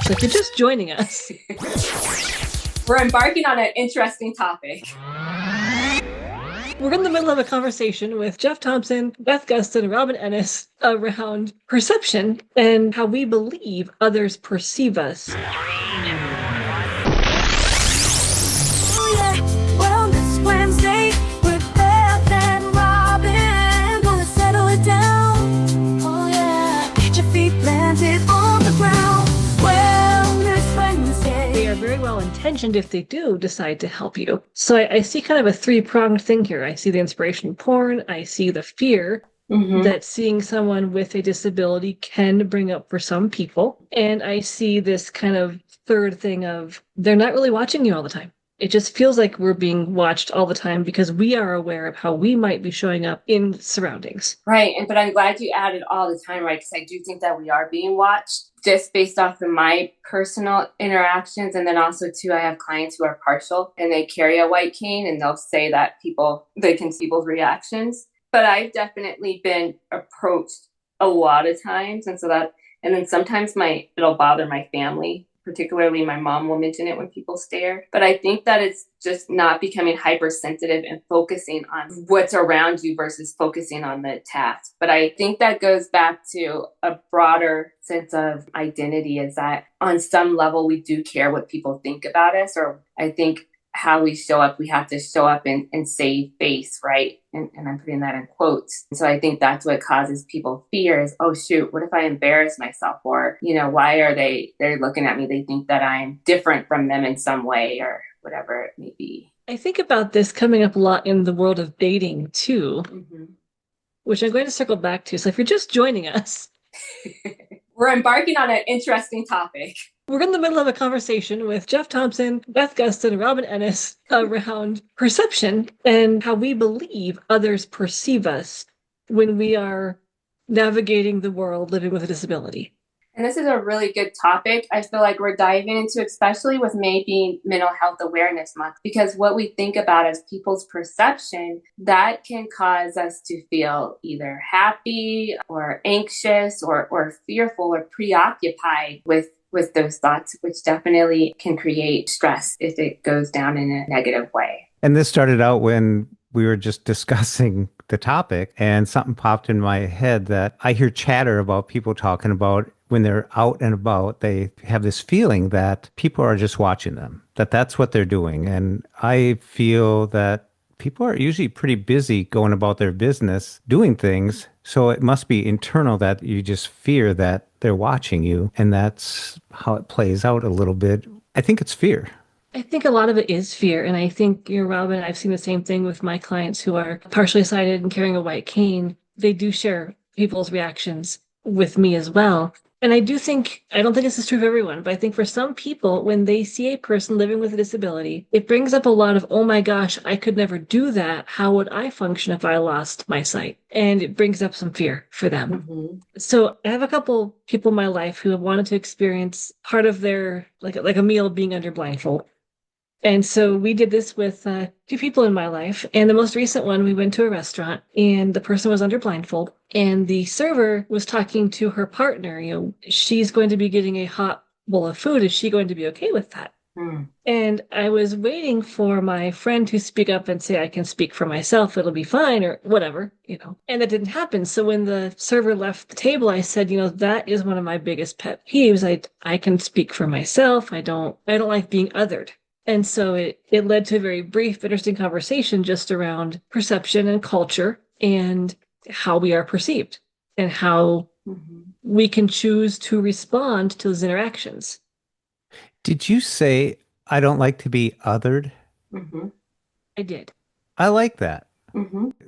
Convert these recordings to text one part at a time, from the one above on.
So if you're just joining us, we're embarking on an interesting topic. We're in the middle of a conversation with Jeff Thompson, Beth Gustin, and Robin Ennis around perception and how we believe others perceive us. Oh yeah, Wellness Wednesday with Beth and Robin. Gonna settle it down. Oh yeah, get your feet planted on the ground. Wellness Wednesday. They are very well intentioned if they do decide to help you. So I see kind of a three-pronged thing here. I see the inspiration porn. I see the fear that seeing someone with a disability can bring up for some people. And I see this kind of third thing of they're not really watching you all the time. It just feels like we're being watched all the time because we are aware of how we might be showing up in surroundings. Right. But I'm glad you added all the time, right? Because I do think that we are being watched just based off of my personal interactions. And then also, too, I have clients who are partial and they carry a white cane and they'll say that they can see people's reactions. But I've definitely been approached a lot of times. And then sometimes it'll bother my family. Particularly my mom will mention it when people stare. But I think that it's just not becoming hypersensitive and focusing on what's around you versus focusing on the task. But I think that goes back to a broader sense of identity, is that on some level we do care what people think about us. Or I think how we show up, we have to show up and save face, right? And I'm putting that in quotes. And so I think that's what causes people fear is, oh shoot, what if I embarrass myself? Or, why are they're looking at me? They think that I'm different from them in some way or whatever it may be. I think about this coming up a lot in the world of dating too, which I'm going to circle back to. So if you're just joining us, we're embarking on an interesting topic. We're in the middle of a conversation with Jeff Thompson, Beth Gustin, and Robin Ennis around perception and how we believe others perceive us when we are navigating the world living with a disability. And this is a really good topic. I feel like we're diving into, especially with May being Mental Health Awareness Month, because what we think about as people's perception, that can cause us to feel either happy or anxious or fearful or preoccupied with those thoughts, which definitely can create stress if it goes down in a negative way. And this started out when we were just discussing the topic and something popped in my head that I hear chatter about people talking about when they're out and about, they have this feeling that people are just watching them, that's what they're doing. And I feel that people are usually pretty busy going about their business, doing things. So it must be internal that you just fear that they're watching you. And that's how it plays out a little bit. I think it's fear. I think a lot of it is fear. And I think, Robin, I've seen the same thing with my clients who are partially sighted and carrying a white cane. They do share people's reactions with me as well. And I don't think this is true for everyone, but I think for some people, when they see a person living with a disability, it brings up a lot of, oh my gosh, I could never do that. How would I function if I lost my sight? And it brings up some fear for them. So I have a couple people in my life who have wanted to experience part of their, like a meal being under blindfold. And so we did this with two people in my life. And the most recent one, we went to a restaurant and the person was under blindfold. And the server was talking to her partner, she's going to be getting a hot bowl of food. Is she going to be okay with that? And I was waiting for my friend to speak up and say, I can speak for myself. It'll be fine or whatever, And that didn't happen. So when the server left the table, I said, that is one of my biggest pet peeves. I can speak for myself. I don't like being othered. And so it led to a very brief, interesting conversation just around perception and culture and how we are perceived and how we can choose to respond to those interactions. Did you say, I don't like to be othered? I did. I like that.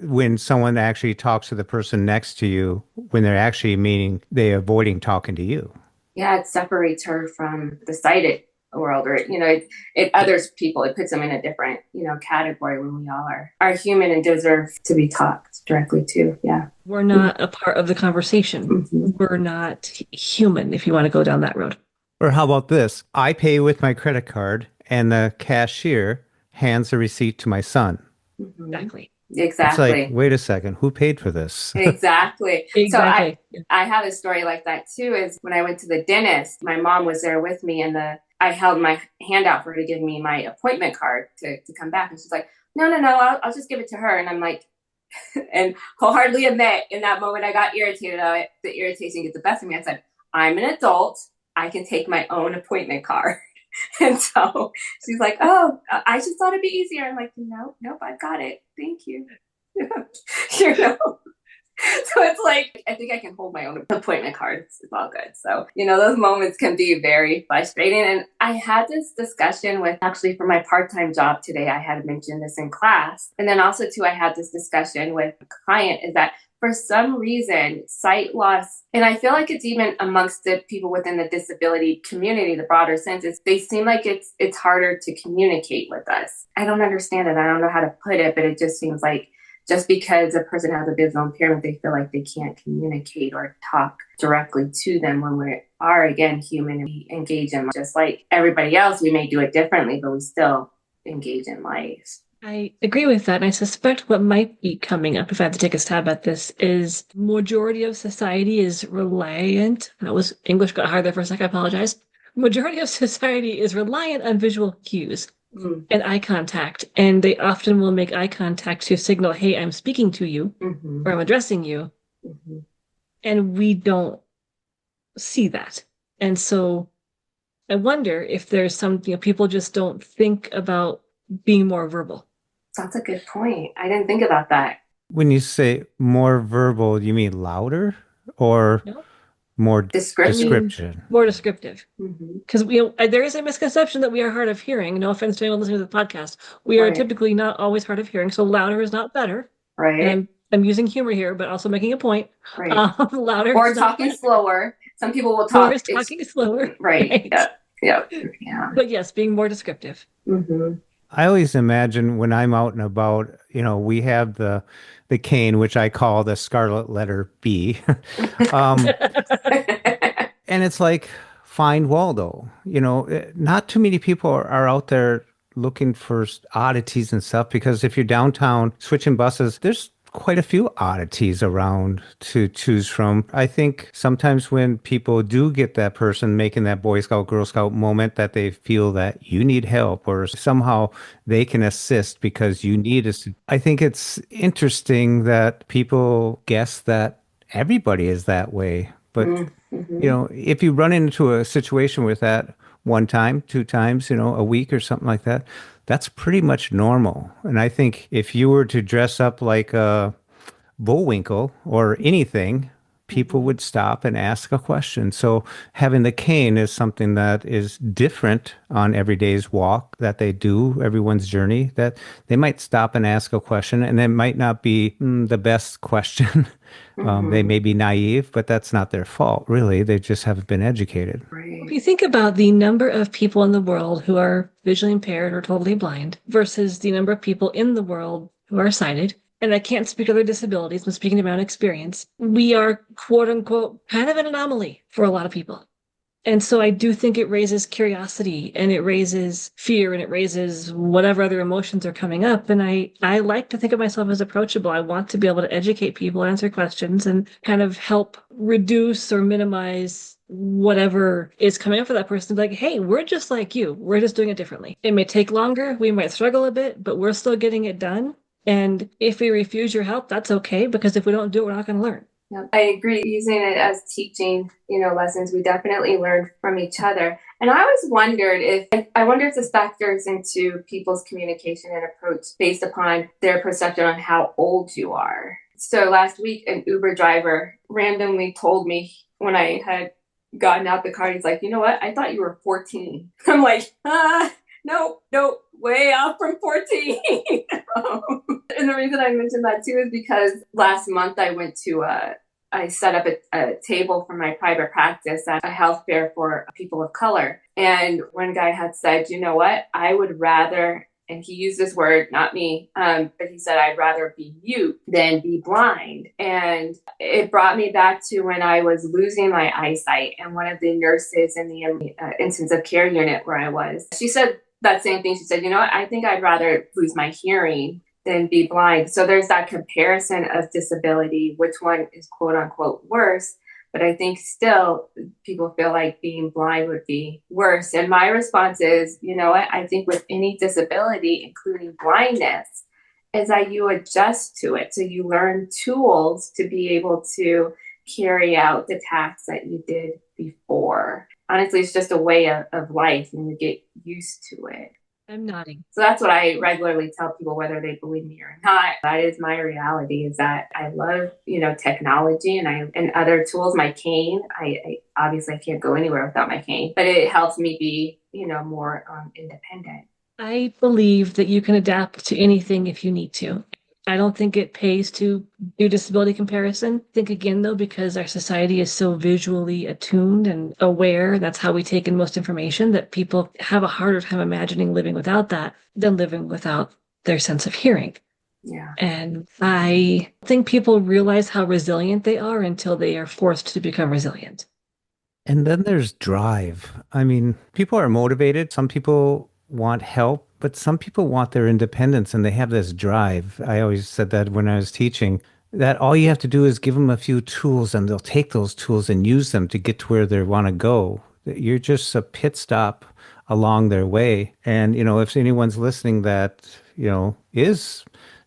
When someone actually talks to the person next to you, when they're actually meaning they're avoiding talking to you. Yeah, it separates her from the sighted world, or it others people, it puts them in a different category when we all are human and deserve to be talked directly to. We're not a part of the conversation. We're not human, if you want to go down that road. Or how about this? I pay with my credit card and the cashier hands the receipt to my son. Exactly. It's like, Exactly. wait a second, who paid for this? Exactly. So Exactly. I have a story like that too, is when I went to the dentist, my mom was there with me and I held my hand out for her to give me my appointment card to come back. And she's like, no, I'll just give it to her. And I'm like, and wholeheartedly admit in that moment I got irritated. The irritation gets the best of me. I said, I'm an adult. I can take my own appointment card. And so she's like, oh, I just thought it'd be easier. I'm like, nope, I got it. Thank you. you know? So it's like, I think I can hold my own appointment card. It's all good. So, those moments can be very frustrating. And I had this discussion with, actually for my part-time job today, I had mentioned this in class. And then also too, I had this discussion with a client, is that for some reason, sight loss, and I feel like it's even amongst the people within the disability community, the broader sense, is they seem like it's harder to communicate with us. I don't understand it. I don't know how to put it, but it just seems like just because a person has a visual impairment, they feel like they can't communicate or talk directly to them when we are, again, human and we engage in life. Just like everybody else, we may do it differently, but we still engage in life. I agree with that. And I suspect what might be coming up, if I have to take a stab at this, is majority of society is reliant. That was English got hard there for a second. I apologize. Majority of society is reliant on visual cues and eye contact. And they often will make eye contact to signal, hey, I'm speaking to you or I'm addressing you. And we don't see that. And so I wonder if there's something, people just don't think about being more verbal. That's a good point. I didn't think about that. When you say more verbal, you mean louder or more description? More descriptive. Because there is a misconception that we are hard of hearing. No offense to anyone listening to the podcast. We are typically not always hard of hearing, so louder is not better. Right. And I'm using humor here, but also making a point. Right. Louder or talking slower. Some people will talk. Or talking slower. Right. Yeah. But yes, being more descriptive. I always imagine when I'm out and about, we have the cane, which I call the scarlet letter B. And it's like, find Waldo. Not too many people are out there looking for oddities and stuff, because if you're downtown switching buses, there's quite a few oddities around to choose from. I think sometimes when people do get that person making that Boy Scout, Girl Scout moment, that they feel that you need help or somehow they can assist because you need us. I think it's interesting that people guess that everybody is that way. But, if you run into a situation with that one time, two times, a week or something like that, that's pretty much normal. And I think if you were to dress up like a Bullwinkle or anything, people would stop and ask a question. So having the cane is something that is different on every day's walk that they do, everyone's journey, that they might stop and ask a question, and it might not be the best question. They may be naive, but that's not their fault, really. They just haven't been educated. Right. If you think about the number of people in the world who are visually impaired or totally blind versus the number of people in the world who are sighted, and I can't speak of their disabilities, I'm speaking of my own experience, we are, quote unquote, kind of an anomaly for a lot of people. And so I do think it raises curiosity and it raises fear and it raises whatever other emotions are coming up. And I like to think of myself as approachable. I want to be able to educate people, answer questions, and kind of help reduce or minimize whatever is coming up for that person. Like, hey, we're just like you. We're just doing it differently. It may take longer. We might struggle a bit, but we're still getting it done. And if we refuse your help, that's okay, because if we don't do it, we're not going to learn. Yeah, I agree. Using it as teaching, lessons, we definitely learn from each other. And I always wondered if this factors into people's communication and approach based upon their perception on how old you are. So last week, an Uber driver randomly told me when I had gotten out the car, he's like, you know what? I thought you were 14. I'm like, no, way off from 14. And the reason I mentioned that too is because last month I set up a table for my private practice at a health fair for people of color. And one guy had said, you know what, I would rather, and he used this word, not me, but he said, I'd rather be mute than be blind. And it brought me back to when I was losing my eyesight. And one of the nurses in the intensive care unit where I was, she said that same thing. She said, you know what, I think I'd rather lose my hearing than be blind. So there's that comparison of disability, which one is quote unquote worse. But I think still people feel like being blind would be worse. And my response is, you know what? I think with any disability, including blindness, is that you adjust to it. So you learn tools to be able to carry out the tasks that you did before. Honestly, it's just a way of life and you get used to it. I'm nodding. So that's what I regularly tell people, whether they believe me or not. That is my reality, is that I love, technology and other tools. My cane, I obviously can't go anywhere without my cane, but it helps me be, more independent. I believe that you can adapt to anything if you need to. I don't think it pays to do disability comparison. Think again, though, because our society is so visually attuned and aware, that's how we take in most information, that people have a harder time imagining living without that than living without their sense of hearing. Yeah. And I think people realize how resilient they are until they are forced to become resilient. And then there's drive. I mean, people are motivated. Some people want help, but some people want their independence and they have this drive. I always said that when I was teaching, that all you have to do is give them a few tools and they'll take those tools and use them to get to where they want to go. You're just a pit stop along their way. And, if anyone's listening that, is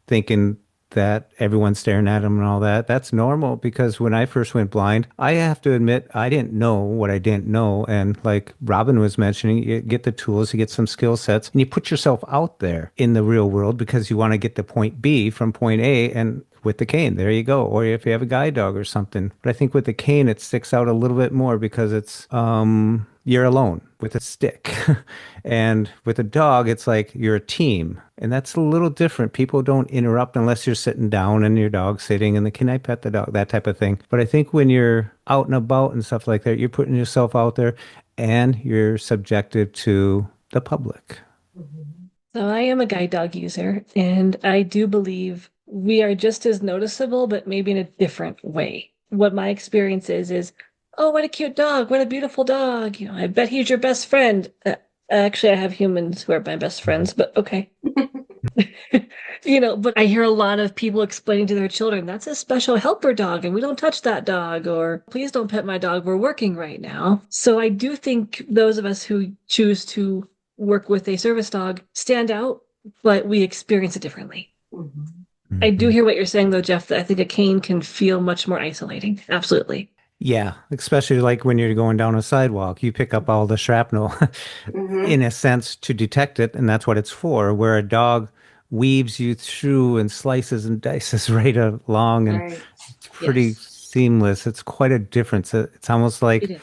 thinking that everyone's staring at them and all that, that's normal, because when I first went blind, I have to admit, I didn't know what I didn't know. And like Robin was mentioning, you get the tools, you get some skill sets, and you put yourself out there in the real world because you want to get to point B from point A, and with the cane, there you go. Or if you have a guide dog or something. But I think with the cane, it sticks out a little bit more because it's, you're alone with a stick. And with a dog, it's like you're a team. And that's a little different. People don't interrupt unless you're sitting down and your dog's sitting and can I pet the dog? That type of thing. But I think when you're out and about and stuff like that, you're putting yourself out there and you're subjected to the public. So I am a guide dog user, and I do believe we are just as noticeable, but maybe in a different way. What my experience is, oh, what a cute dog. What a beautiful dog. I bet he's your best friend. Actually, I have humans who are my best friends, but okay. But I hear a lot of people explaining to their children, that's a special helper dog and we don't touch that dog, or please don't pet my dog, we're working right now. So I do think those of us who choose to work with a service dog stand out, but we experience it differently. Mm-hmm. I do hear what you're saying, though, Jeff, that I think a cane can feel much more isolating. Absolutely. Yeah, especially like when you're going down a sidewalk, you pick up all the shrapnel in a sense to detect it, and that's what it's for, where a dog weaves you through and slices and dices right along, and it's pretty seamless. It's quite a difference. It's almost like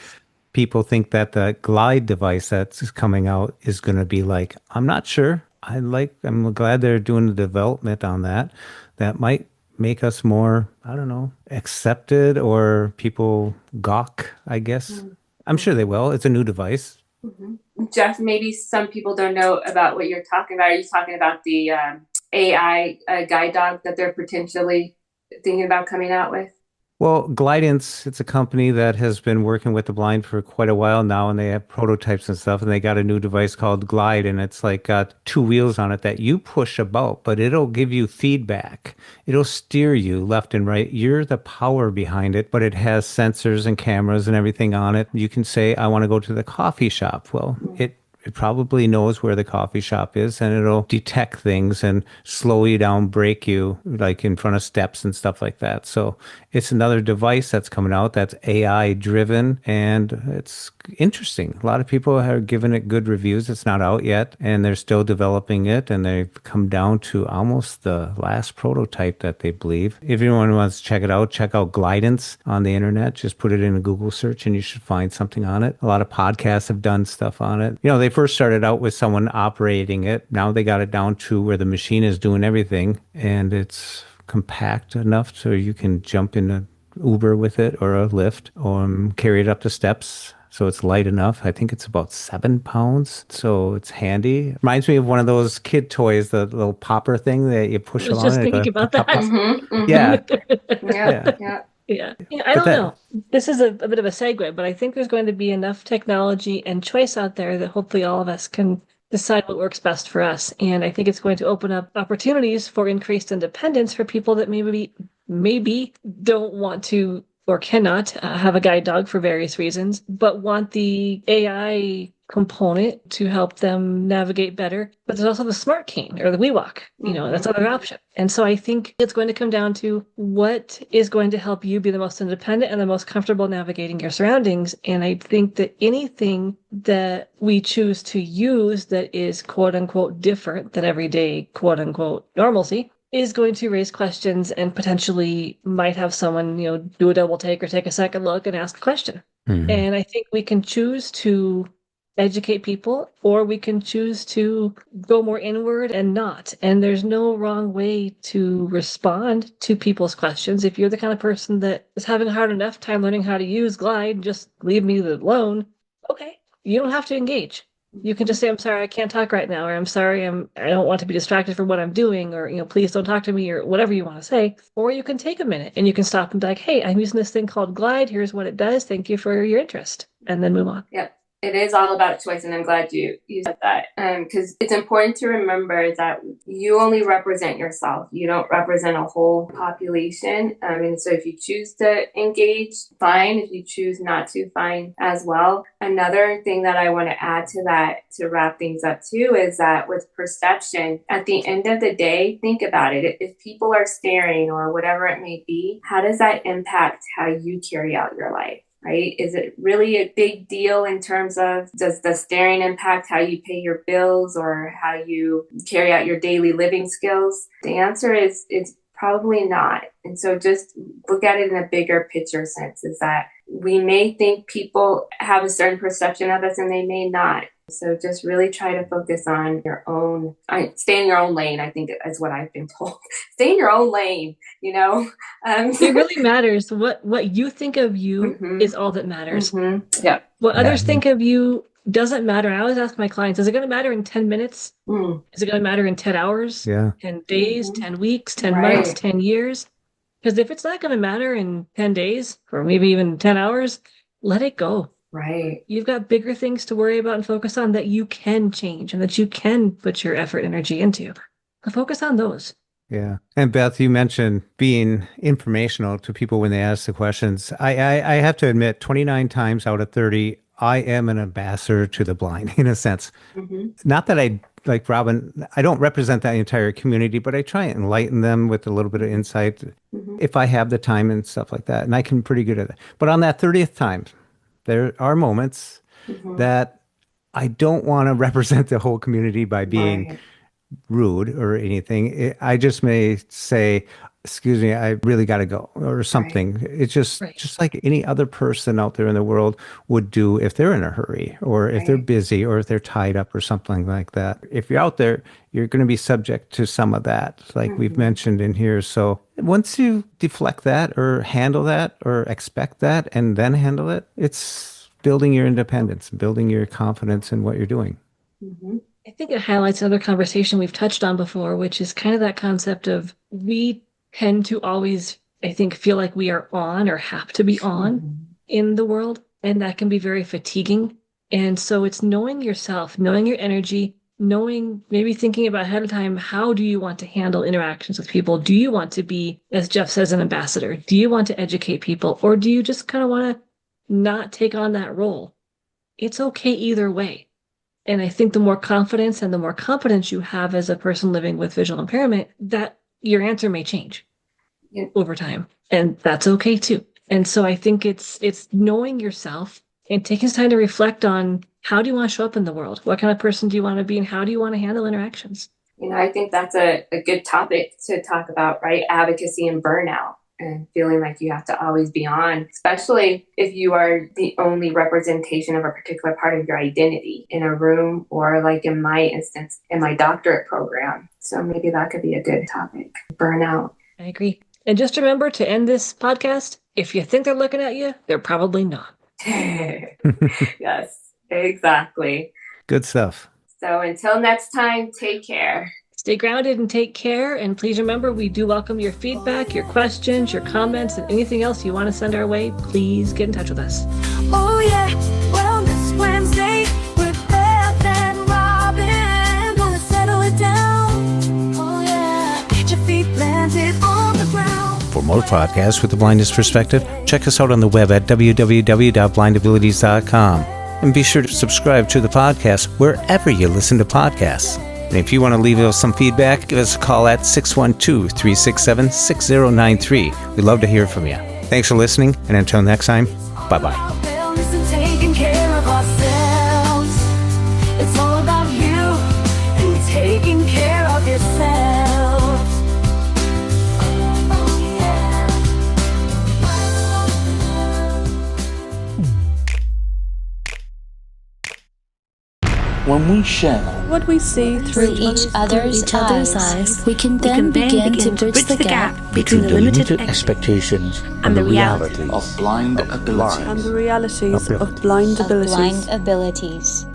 people think that the glide device that's coming out is going to be like, I'm not sure. I'm glad they're doing the development on that. That might make us more, I don't know, accepted, or people gawk, I guess. Mm-hmm. I'm sure they will. It's a new device. Mm-hmm. Jeff, maybe some people don't know about what you're talking about. Are you talking about the AI guide dog that they're potentially thinking about coming out with? Well, Glidance, it's a company that has been working with the blind for quite a while now, and they have prototypes and stuff, and they got a new device called Glide, and it's like got two wheels on it that you push about, but it'll give you feedback. It'll steer you left and right. You're the power behind it, but it has sensors and cameras and everything on it. You can say, I want to go to the coffee shop. Well, it probably knows where the coffee shop is, and it'll detect things and slow you down, brake you, like in front of steps and stuff like that. So it's another device that's coming out that's AI driven, and it's interesting. A lot of people are giving it good reviews. It's not out yet, and they're still developing it, and they've come down to almost the last prototype that they believe. If anyone wants to check it out, check out Glidance on the internet. Just put it in a Google search and you should find something on it. A lot of podcasts have done stuff on it. They first started out with someone operating it. Now they got it down to where the machine is doing everything, and it's compact enough so you can jump in an Uber with it or a Lyft, or carry it up the steps. So it's light enough. I think it's about 7 pounds. So it's handy. Reminds me of one of those kid toys, the little popper thing that you push along. I was just thinking about that. Yeah. I don't know. This is a bit of a segue, but I think there's going to be enough technology and choice out there that hopefully all of us can decide what works best for us. And I think it's going to open up opportunities for increased independence for people that maybe don't want to or cannot have a guide dog for various reasons, but want the AI component to help them navigate better. But there's also the smart cane or the WeWalk, that's another option. And so I think it's going to come down to what is going to help you be the most independent and the most comfortable navigating your surroundings. And I think that anything that we choose to use that is quote unquote different than everyday quote unquote normalcy is going to raise questions and potentially might have someone, do a double take or take a second look and ask a question. Mm-hmm. And I think we can choose to educate people, or we can choose to go more inward and not. And there's no wrong way to respond to people's questions. If you're the kind of person that is having a hard enough time learning how to use Glide, just leave me alone. Okay, you don't have to engage. You can just say, I'm sorry, I can't talk right now, or I'm sorry, I don't want to be distracted from what I'm doing, or, please don't talk to me, or whatever you want to say. Or you can take a minute and you can stop and be like, hey, I'm using this thing called Glide. Here's what it does. Thank you for your interest. And then move on. Yep. It is all about choice, and I'm glad you said that, because it's important to remember that you only represent yourself. You don't represent a whole population. And so if you choose to engage, fine. If you choose not to, fine as well. Another thing that I want to add to that, to wrap things up too, is that with perception, at the end of the day, think about it. If people are staring or whatever it may be, how does that impact how you carry out your life? Right? Is it really a big deal in terms of, does the staring impact how you pay your bills or how you carry out your daily living skills? The answer is probably not. And so just look at it in a bigger picture sense, is that we may think people have a certain perception of us and they may not. So just really try to focus on your own, stay in your own lane, I think is what I've been told. Stay in your own lane, It really matters. What you think of you is all that matters. Mm-hmm. Yeah. What others think of you doesn't matter. I always ask my clients, is it going to matter in 10 minutes? Is it going to matter in 10 hours? Yeah. 10 days, 10 weeks, 10 months, 10 years? Because if it's not going to matter in 10 days or maybe even 10 hours, let it go. Right. You've got bigger things to worry about and focus on that you can change and that you can put your effort and energy into. So focus on those. Yeah. And Beth, you mentioned being informational to people when they ask the questions. I have to admit, 29 times out of 30, I am an ambassador to the blind in a sense. Mm-hmm. Not that I, like Robin, I don't represent that entire community, but I try and enlighten them with a little bit of insight if I have the time and stuff like that. And I can pretty good at that. But on that 30th time, there are moments that I don't want to represent the whole community by being rude or anything. I just may say, excuse me, I really got to go or something. It's just like any other person out there in the world would do if they're in a hurry or if they're busy or if they're tied up or something like that. If you're out there, you're going to be subject to some of that, like we've mentioned in here. So once you deflect that or handle that or expect that and then handle it, it's building your independence, building your confidence in what you're doing. I think it highlights another conversation we've touched on before, which is kind of that concept of we tend to always, I think, feel like we are on or have to be on in the world. And that can be very fatiguing. And so it's knowing yourself, knowing your energy, knowing, maybe thinking about ahead of time, how do you want to handle interactions with people? Do you want to be, as Jeff says, an ambassador? Do you want to educate people? Or do you just kind of want to not take on that role? It's okay either way. And I think the more confidence and the more competence you have as a person living with visual impairment, that your answer may change over time. And that's okay too. And so I think it's knowing yourself and taking time to reflect on, how do you want to show up in the world? What kind of person do you want to be? And how do you want to handle interactions? I think that's a good topic to talk about, right? Advocacy and burnout. And feeling like you have to always be on, especially if you are the only representation of a particular part of your identity in a room, or like in my instance, in my doctorate program. So maybe that could be a good topic. Burnout. I agree. And just remember to end this podcast, if you think they're looking at you, they're probably not. Yes, exactly. Good stuff. So until next time, take care. Stay grounded and take care. And please remember, we do welcome your feedback, your questions, your comments, and anything else you want to send our way. Please get in touch with us. Oh yeah, Wellness Wednesday with Beth and Robin. more podcasts with the blindness perspective, check us out on the web at www.blindabilities.com. And be sure to subscribe to the podcast wherever you listen to podcasts. And if you want to leave us some feedback, give us a call at 612-367-6093. We'd love to hear from you. Thanks for listening, and until next time, bye-bye. Wellness and taking care of ourselves. It's all about you and taking care of yourself. Oh, yeah. When we share what we see through each other's eyes, we can then begin to bridge the gap between the limited expectations and the reality of blind abilities. and the realities of blind abilities.